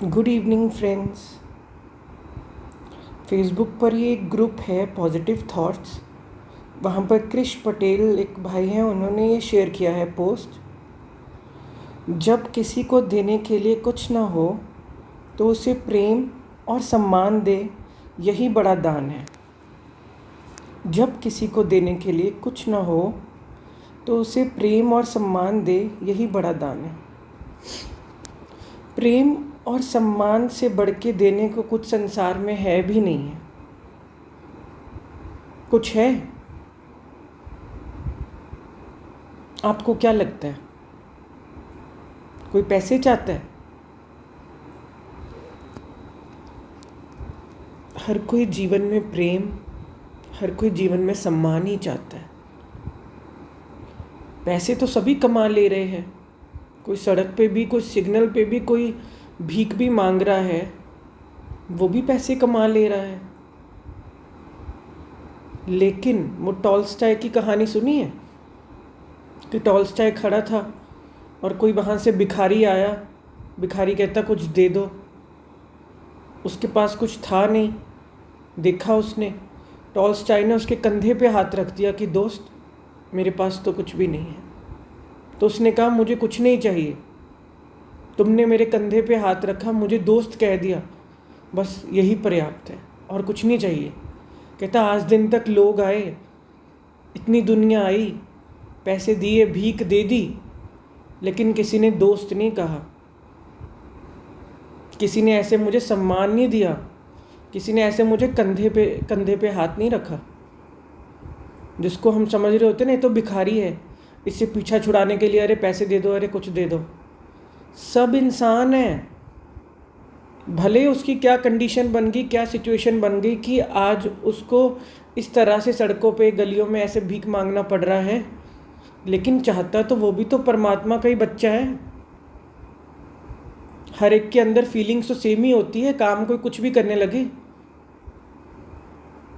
Good evening friends. Facebook पर ये एक ग्रुप है पॉजिटिव थॉट्स। वहाँ पर कृष पटेल एक भाई हैं, उन्होंने ये शेयर किया है पोस्ट। जब किसी को देने के लिए कुछ ना हो तो उसे प्रेम और सम्मान दे, यही बड़ा दान है। जब किसी को देने के लिए कुछ ना हो तो उसे प्रेम और सम्मान दे, यही बड़ा दान है। प्रेम और सम्मान से बढ़ के देने को कुछ संसार में है भी नहीं है। कुछ है? आपको क्या लगता है? कोई पैसे चाहता है? हर कोई जीवन में प्रेम, हर कोई जीवन में सम्मान ही चाहता है। पैसे तो सभी कमा ले रहे हैं। कोई सड़क पे भी, कोई सिग्नल पे भी, कोई भीख भी मांग रहा है, वो भी पैसे कमा ले रहा है। लेकिन वो टॉल्स्टॉय की कहानी सुनी है कि टॉल्स्टॉय खड़ा था और कोई वहाँ से भिखारी आया। भिखारी कहता कुछ दे दो। उसके पास कुछ था नहीं। देखा उसने, टॉल्स्टॉय ने उसके कंधे पे हाथ रख दिया कि दोस्त, मेरे पास तो कुछ भी नहीं है। तो उसने कहा मुझे कुछ नहीं चाहिए, तुमने मेरे कंधे पे हाथ रखा, मुझे दोस्त कह दिया, बस यही पर्याप्त है और कुछ नहीं चाहिए। कहता आज दिन तक लोग आए, इतनी दुनिया आई, पैसे दिए, भीख दे दी, लेकिन किसी ने दोस्त नहीं कहा, किसी ने ऐसे मुझे सम्मान नहीं दिया, किसी ने ऐसे मुझे कंधे पे हाथ नहीं रखा। जिसको हम समझ रहे होते ना, ये तो भिखारी है, इससे पीछा छुड़ाने के लिए अरे पैसे दे दो, अरे कुछ दे दो। सब इंसान है। भले उसकी क्या कंडीशन बन गई, क्या सिचुएशन बन गई कि आज उसको इस तरह से सड़कों पे, गलियों में ऐसे भीख मांगना पड़ रहा है, लेकिन चाहता तो वो भी तो परमात्मा का ही बच्चा है। हर एक के अंदर फीलिंग्स तो सेम ही होती है। काम कोई कुछ भी करने लगे,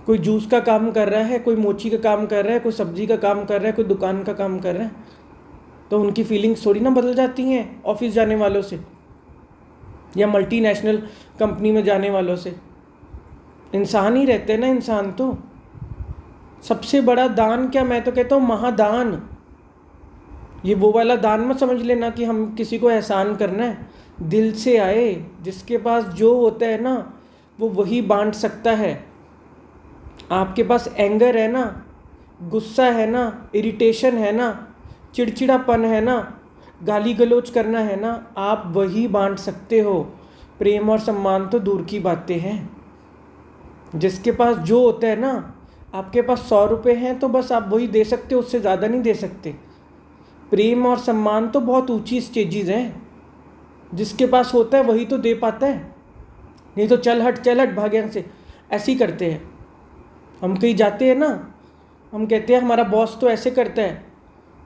कोई जूस का काम कर रहा है, कोई मोची का काम कर रहा है, कोई सब्जी का काम कर रहा है, कोई दुकान का काम कर रहा है, तो उनकी फीलिंग्स थोड़ी ना बदल जाती हैं ऑफिस जाने वालों से या मल्टीनेशनल कंपनी में जाने वालों से। इंसान ही रहते हैं ना। इंसान तो सबसे बड़ा दान क्या, मैं तो कहता हूँ महादान। ये वो वाला दान मत समझ लेना कि हम किसी को एहसान करना है। दिल से आए, जिसके पास जो होता है ना वो वही बांट सकता है। आपके पास एंगर है ना, गुस्सा है ना, इरिटेशन है ना, चिड़चिड़ापन है ना, गाली गलौज करना है ना, आप वही बांट सकते हो। प्रेम और सम्मान तो दूर की बातें हैं। जिसके पास जो होता है ना, आपके पास 100 रुपये हैं तो बस आप वही दे सकते हो, उससे ज़्यादा नहीं दे सकते। प्रेम और सम्मान तो बहुत ऊंची स्टेजेस हैं। जिसके पास होता है वही तो दे पाता है, नहीं तो चल हट भाग यहाँ से, ऐसे ही करते हैं। हम कहीं जाते हैं ना, हम कहते हैं हमारा बॉस तो ऐसे करता है,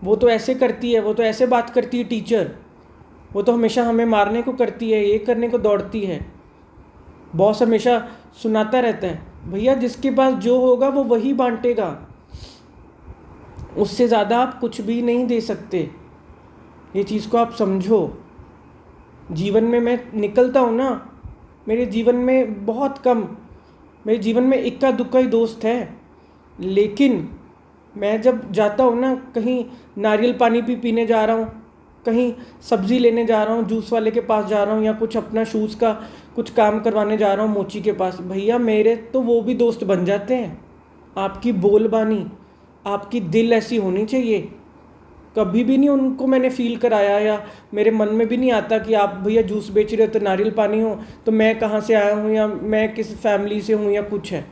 वो तो ऐसे करती है, वो तो ऐसे बात करती है टीचर, वो तो हमेशा हमें मारने को करती है, ये करने को दौड़ती है। बॉस हमेशा सुनाता रहता है। भैया जिसके पास जो होगा वो वही बांटेगा, उससे ज़्यादा आप कुछ भी नहीं दे सकते। ये चीज़ को आप समझो। जीवन में मैं निकलता हूँ ना, मेरे जीवन में बहुत कम, मेरे जीवन में इक्का दुक्का ही दोस्त है। लेकिन मैं जब जाता हूँ ना, कहीं नारियल पानी भी पीने जा रहा हूँ, कहीं सब्ज़ी लेने जा रहा हूँ, जूस वाले के पास जा रहा हूँ, या कुछ अपना शूज़ का कुछ काम करवाने जा रहा हूँ मोची के पास, भैया मेरे तो वो भी दोस्त बन जाते हैं। आपकी बोलबानी, आपकी दिल ऐसी होनी चाहिए। कभी भी नहीं उनको मैंने फ़ील कराया, या मेरे मन में भी नहीं आता कि आप भैया जूस बेच रहे हो तो नारियल पानी हो तो मैं कहाँ से आया हूँ, या मैं किस फैमिली से हूँ, या कुछ है।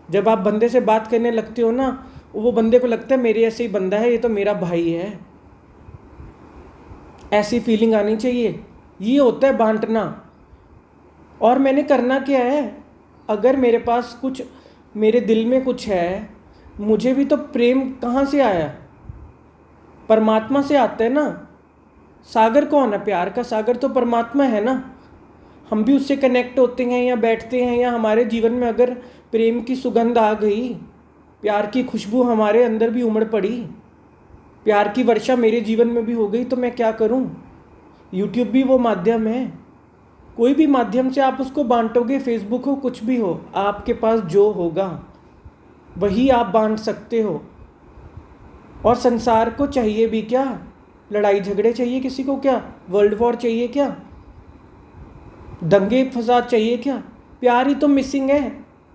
जब आप बंदे से बात करने लगते हो ना, वो बंदे को लगता है मेरे ऐसे ही बंदा है, ये तो मेरा भाई है। ऐसी फीलिंग आनी चाहिए। ये होता है बांटना। और मैंने करना क्या है, अगर मेरे पास कुछ, मेरे दिल में कुछ है, मुझे भी तो प्रेम कहाँ से आया? परमात्मा से आता है ना। सागर कौन है? प्यार का सागर तो परमात्मा है ना। हम भी उससे कनेक्ट होते हैं या बैठते हैं, या हमारे जीवन में अगर प्रेम की सुगंध आ गई, प्यार की खुशबू हमारे अंदर भी उमड़ पड़ी, प्यार की वर्षा मेरे जीवन में भी हो गई, तो मैं क्या करूं? यूट्यूब भी वो माध्यम है। कोई भी माध्यम से आप उसको बांटोगे, फेसबुक हो कुछ भी हो, आपके पास जो होगा वही आप बांट सकते हो। और संसार को चाहिए भी क्या? लड़ाई झगड़े चाहिए किसी को क्या? वर्ल्ड वॉर चाहिए क्या? दंगे फसाद चाहिए क्या? प्यार ही तो मिसिंग है।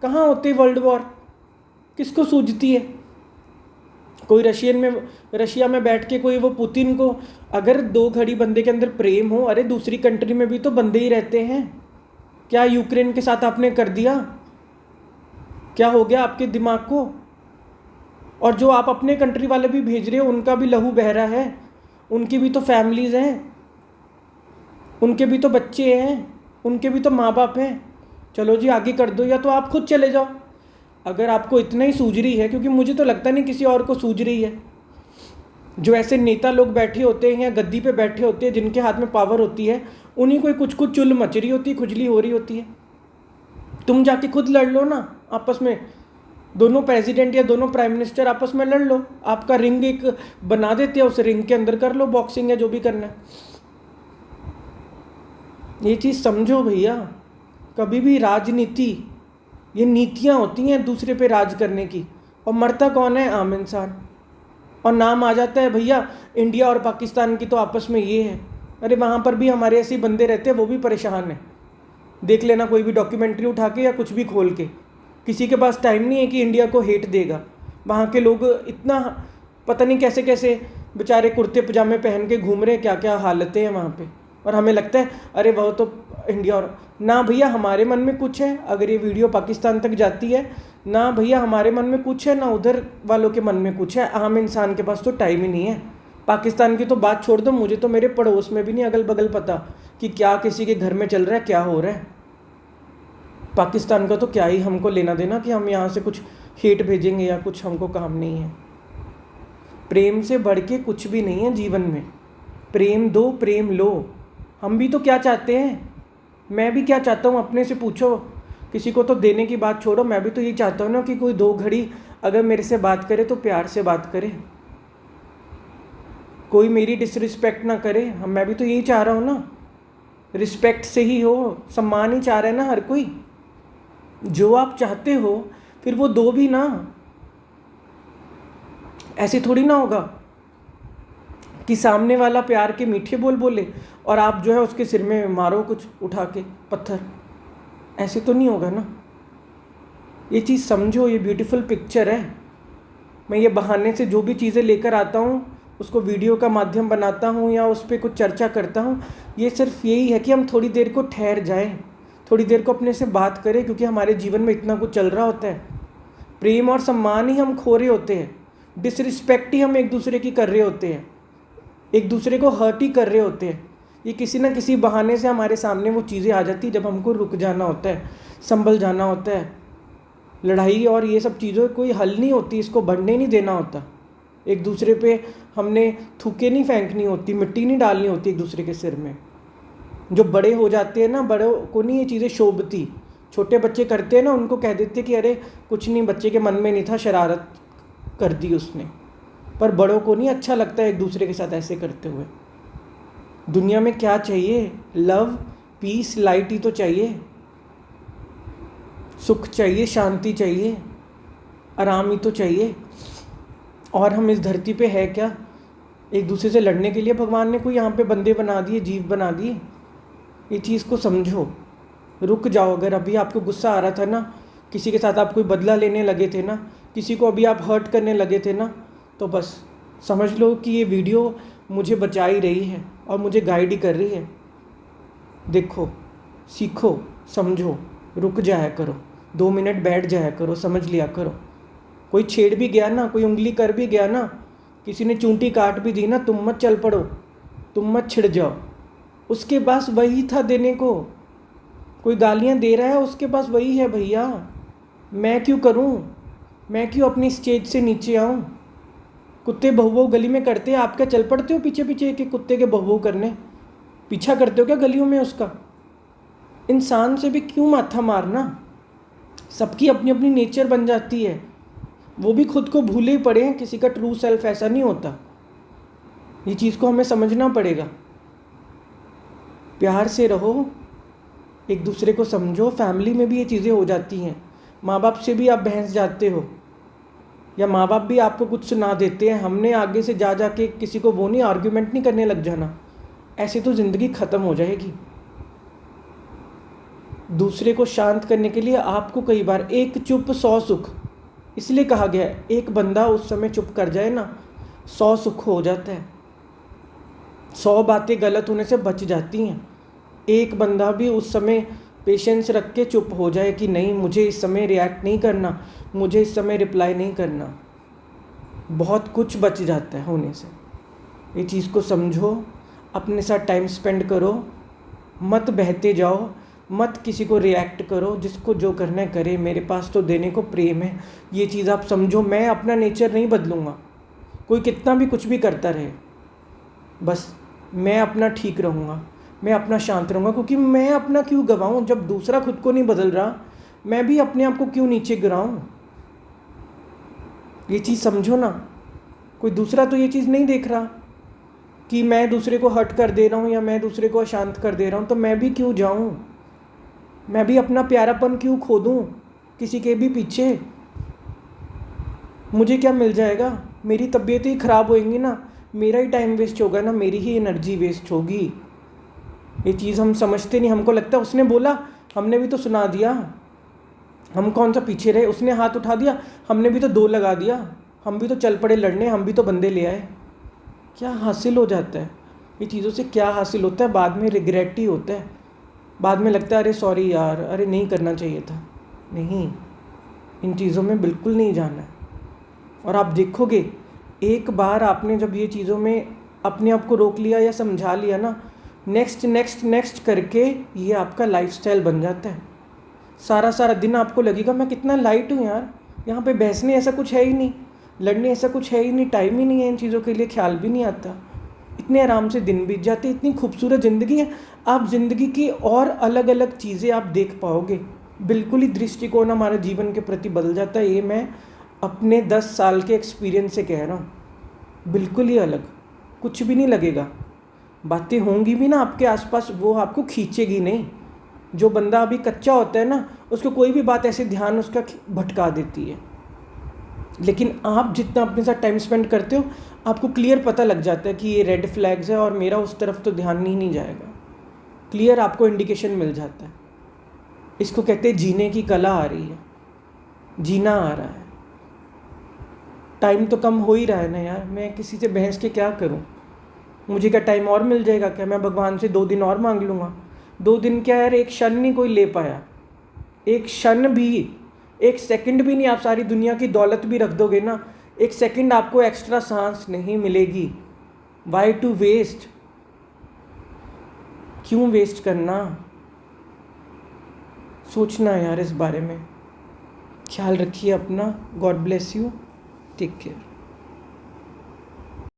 कहाँ होते वर्ल्ड वॉर? किसको सूझती है? कोई रशिया में बैठ के कोई वो पुतिन को, अगर 2 घड़ी बंदे के अंदर प्रेम हो, अरे दूसरी कंट्री में भी तो बंदे ही रहते हैं। क्या यूक्रेन के साथ आपने कर दिया? क्या हो गया आपके दिमाग को? और जो आप अपने कंट्री वाले भी भेज रहे हो, उनका भी लहू बह रहा है, उनकी भी तो फैमिलीज हैं, उनके भी तो बच्चे हैं, उनके भी तो माँ बाप हैं। चलो जी आगे कर दो, या तो आप खुद चले जाओ अगर आपको इतना ही सूझ रही है, क्योंकि मुझे तो लगता नहीं किसी और को सूझ रही है। जो ऐसे नेता लोग बैठे होते हैं या गद्दी पे बैठे होते हैं, जिनके हाथ में पावर होती है, उन्हीं को कुछ कुछ चुल मच रही होती है, खुजली हो रही होती है। तुम जाके खुद लड़ लो ना आपस में, दोनों प्रेसिडेंट या दोनों प्राइम मिनिस्टर आपस में लड़ लो। आपका रिंग एक बना देते हैं, उस रिंग के अंदर कर लो बॉक्सिंग या जो भी करना है। ये चीज़ समझो भैया, कभी भी राजनीति, ये नीतियाँ होती हैं दूसरे पे राज करने की, और मरता कौन है? आम इंसान। और नाम आ जाता है भैया इंडिया और पाकिस्तान की तो आपस में ये है। अरे वहाँ पर भी हमारे ऐसे बंदे रहते हैं, वो भी परेशान हैं। देख लेना कोई भी डॉक्यूमेंट्री उठा के या कुछ भी खोल के, किसी के पास टाइम नहीं है कि इंडिया को हेट देगा। वहाँ के लोग इतना पता नहीं कैसे कैसे बेचारे कुर्ते पजामे पहन के घूम रहे हैं, क्या क्या हालतें हैं वहाँ पे। और हमें लगता है अरे वो तो इंडिया, और ना भैया हमारे मन में कुछ है अगर ये वीडियो पाकिस्तान तक जाती है, ना भैया हमारे मन में कुछ है, ना उधर वालों के मन में कुछ है। आम इंसान के पास तो टाइम ही नहीं है। पाकिस्तान की तो बात छोड़ दो, मुझे तो मेरे पड़ोस में भी नहीं अगल बगल पता कि क्या किसी के घर में चल रहा है, क्या हो रहा है। पाकिस्तान का तो क्या ही हमको लेना देना कि हम यहाँ से कुछ हेट भेजेंगे या कुछ, हमको काम नहीं है। प्रेम से बढ़ के कुछ भी नहीं है जीवन में। प्रेम दो, प्रेम लो। हम भी तो क्या चाहते हैं, मैं भी क्या चाहता हूँ अपने से पूछो। किसी को तो देने की बात छोड़ो, मैं भी तो यही चाहता हूँ ना कि कोई 2 घड़ी अगर मेरे से बात करे तो प्यार से बात करे, कोई मेरी डिसरिस्पेक्ट ना करे। मैं भी तो यही चाह रहा हूँ ना, रिस्पेक्ट से ही हो, सम्मान ही चाह रहा है ना हर कोई। जो आप चाहते हो फिर वो दो भी ना। ऐसे थोड़ी ना होगा कि सामने वाला प्यार के मीठे बोल बोले और आप जो है उसके सिर में मारो कुछ उठा के पत्थर। ऐसे तो नहीं होगा ना। ये चीज़ समझो, ये ब्यूटीफुल पिक्चर है। मैं ये बहाने से जो भी चीज़ें लेकर आता हूँ उसको वीडियो का माध्यम बनाता हूँ या उस पर कुछ चर्चा करता हूँ, ये सिर्फ यही है कि हम थोड़ी देर को ठहर जाएं, थोड़ी देर को अपने से बात करें, क्योंकि हमारे जीवन में इतना कुछ चल रहा होता है। प्रेम और सम्मान ही हम खो रहे होते हैं, डिसरिस्पेक्ट ही हम एक दूसरे की कर रहे होते हैं, एक दूसरे को हर्ट ही कर रहे होते हैं। ये किसी न किसी बहाने से हमारे सामने वो चीज़ें आ जाती है जब हमको रुक जाना होता है, संभल जाना होता है। लड़ाई और ये सब चीज़ों कोई हल नहीं होती, इसको बढ़ने नहीं देना होता। एक दूसरे पे हमने थूके नहीं फेंकनी होती, मिट्टी नहीं डालनी होती एक दूसरे के सिर में। जो बड़े हो जाते हैं ना, बड़ों को नहीं ये चीज़ें शोभती। छोटे बच्चे करते हैं ना, उनको कह देते कि अरे कुछ नहीं, बच्चे के मन में नहीं था, शरारत कर दी उसने। पर बड़ों को नहीं अच्छा लगता है एक दूसरे के साथ ऐसे करते हुए। दुनिया में क्या चाहिए? लव, पीस, लाइट ही तो चाहिए। सुख चाहिए, शांति चाहिए, आराम ही तो चाहिए। और हम इस धरती पे है क्या? एक दूसरे से लड़ने के लिए भगवान ने कोई यहाँ पे बंदे बना दिए, जीव बना दिए? ये चीज़ को समझो, रुक जाओ। अगर अभी आपको गुस्सा आ रहा था ना, किसी के साथ आप कोई बदला लेने लगे थे ना, किसी को अभी आप हर्ट करने लगे थे ना, तो बस समझ लो कि ये वीडियो मुझे बचा ही रही है और मुझे गाइड ही कर रही है। देखो, सीखो, समझो, रुक जाया करो, 2 मिनट बैठ जाया करो, समझ लिया करो। कोई छेड़ भी गया ना, कोई उंगली कर भी गया ना, किसी ने चूंटी काट भी दी ना, तुम मत चल पड़ो, तुम मत छिड़ जाओ। उसके पास वही था देने को। कोई गालियाँ दे रहा है, उसके पास वही है भैया। मैं क्यों करूँ? मैं क्यों अपनी स्टेज से नीचे आऊँ? कुत्ते बहु बहु गली में करते हैं, आप क्या चल पड़ते हो पीछे पीछे एक कुत्ते के बहु बहु करने? पीछा करते हो क्या गलियों में उसका? इंसान से भी क्यों माथा मारना? सबकी अपनी अपनी नेचर बन जाती है, वो भी खुद को भूले ही पड़े हैं। किसी का ट्रू सेल्फ ऐसा नहीं होता। ये चीज़ को हमें समझना पड़ेगा। प्यार से रहो, एक दूसरे को समझो। फैमिली में भी ये चीज़ें हो जाती हैं, माँ बाप से भी आप बहस जाते हो, या माँ बाप भी आपको कुछ सुना देते हैं, हमने आगे से जा के किसी को वो नहीं, आर्ग्यूमेंट नहीं करने लग जाना। ऐसे तो ज़िंदगी ख़त्म हो जाएगी। दूसरे को शांत करने के लिए आपको कई बार एक चुप 100 सुख, इसलिए कहा गया है एक बंदा उस समय चुप कर जाए ना 100 सुख हो जाता है। 100 बातें गलत होने से बच जाती हैं। एक बंदा भी उस समय पेशेंस रख के चुप हो जाए कि नहीं, मुझे इस समय रिएक्ट नहीं करना, मुझे इस समय रिप्लाई नहीं करना, बहुत कुछ बच जाता है होने से। ये चीज़ को समझो, अपने साथ टाइम स्पेंड करो, मत बहते जाओ, मत किसी को रिएक्ट करो, जिसको जो करना है करे, मेरे पास तो देने को प्रेम है। ये चीज़ आप समझो। मैं अपना नेचर नहीं बदलूँगा, कोई कितना भी कुछ भी करता रहे, बस मैं अपना ठीक रहूँगा, मैं अपना शांत रहूँगा। क्योंकि मैं अपना क्यों गवाऊँ, जब दूसरा खुद को नहीं बदल रहा, मैं भी अपने आप को क्यों नीचे गिराऊँ। ये चीज़ समझो ना। कोई दूसरा तो ये चीज़ नहीं देख रहा कि मैं दूसरे को हर्ट कर दे रहा हूँ या मैं दूसरे को अशांत कर दे रहा हूँ, तो मैं भी क्यों जाऊँ, मैं भी अपना प्यारापन क्यों खो दूँ किसी के भी पीछे। मुझे क्या मिल जाएगा, मेरी तबीयत ही ख़राब होएगी ना, मेरा ही टाइम वेस्ट होगा ना, मेरी ही एनर्जी वेस्ट होगी। ये चीज़ हम समझते नहीं। हमको लगता है उसने बोला, हमने भी तो सुना दिया, हम कौन सा पीछे रहे। उसने हाथ उठा दिया, हमने भी तो 2 लगा दिया, हम भी तो चल पड़े लड़ने, हम भी तो बंदे ले आए। क्या हासिल हो जाता है ये चीज़ों से, क्या हासिल होता है, बाद में रिग्रेट ही होता है। बाद में लगता है अरे सॉरी यार, अरे नहीं करना चाहिए था। नहीं, इन चीज़ों में बिल्कुल नहीं जाना है। और आप देखोगे, एक बार आपने जब ये चीज़ों में अपने आप को रोक लिया या समझा लिया ना, नेक्स्ट नेक्स्ट नेक्स्ट करके ये आपका लाइफस्टाइल बन जाता है। सारा दिन आपको लगेगा मैं कितना लाइट हूँ यार, यहाँ पे बहसने ऐसा कुछ है ही नहीं, लड़ने ऐसा कुछ है ही नहीं, टाइम ही नहीं है इन चीज़ों के लिए, ख्याल भी नहीं आता। इतने आराम से दिन बीत जाते, इतनी खूबसूरत ज़िंदगी है। आप ज़िंदगी की और अलग अलग चीज़ें आप देख पाओगे, बिल्कुल ही दृष्टिकोण हमारे जीवन के प्रति बदल जाता है। ये मैं अपने 10 साल के एक्सपीरियंस से कह रहा हूँ। बिल्कुल ही अलग, कुछ भी नहीं लगेगा। बातें होंगी भी ना आपके आसपास, वो आपको खींचेगी नहीं। जो बंदा अभी कच्चा होता है ना, उसको कोई भी बात ऐसे ध्यान उसका भटका देती है। लेकिन आप जितना अपने साथ टाइम स्पेंड करते हो, आपको क्लियर पता लग जाता है कि ये रेड फ्लैग्स है और मेरा उस तरफ तो ध्यान ही नहीं जाएगा। क्लियर आपको इंडिकेशन मिल जाता है। इसको कहते हैं जीने की कला आ रही है, जीना आ रहा है। टाइम तो कम हो ही रहा है ना यार, मैं किसी से बहस के क्या करूं। मुझे क्या टाइम और मिल जाएगा क्या, मैं भगवान से 2 दिन और मांग लूँगा। 2 दिन क्या यार, एक क्षण नहीं कोई ले पाया, एक क्षण भी, एक सेकंड भी नहीं। आप सारी दुनिया की दौलत भी रख दोगे ना, एक सेकंड आपको एक्स्ट्रा सांस नहीं मिलेगी। वाई टू वेस्ट, क्यों वेस्ट करना। सोचना यार इस बारे में। ख्याल रखिए अपना। God bless you, take care.